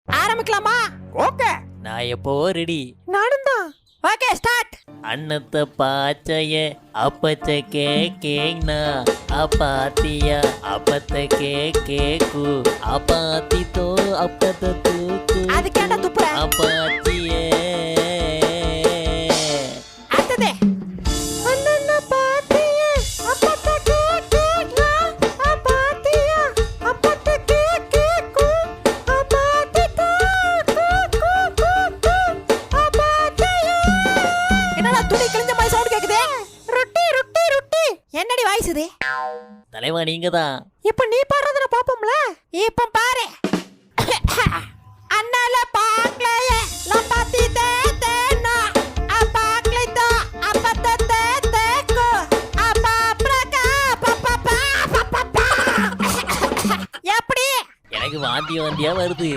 ஆரம்பிக்கலாமா? ஓகே. நான் எப்போ ரெடி. நானும் தான். Okay start. அன்னத்தை பாச்சைய அப்பச்ச கேக்கேங்னா அப்பாத்தியா அப்பத்த கேக்கு அப்பாத்தித்தோ அப்பத்த தூக்கு அது கேட்டா துப்புற. அப்பாத்தியே. அடுத்தது. அண்ணன பாத்தியே அப்பத்த கேக்கேங்னா அப்பாத்தியா அப்பத்த கேக்கு அப்பாத்தித்தோ அப்பாத்தியே. என்னடா துணி கிழிஞ்ச மாதிரி சவுண்ட் கேக்குதே? ரொட்டி ரொட்டி ரொட்டி. என்னடி வாய்ஸ் இது? தலைவா நீங்க தான். இப்ப நீ பாடுறத பாப்போம்ல. இப்ப பாரு. அண்ணால பாக்கலையே லபாத்தி தே தேனா அபாக்லைதோ அப்பத்த தே தேக்கு அபாப்ரகா பப்பா பப்பா. எப்படி? எனக்கு வாந்தியா வருது.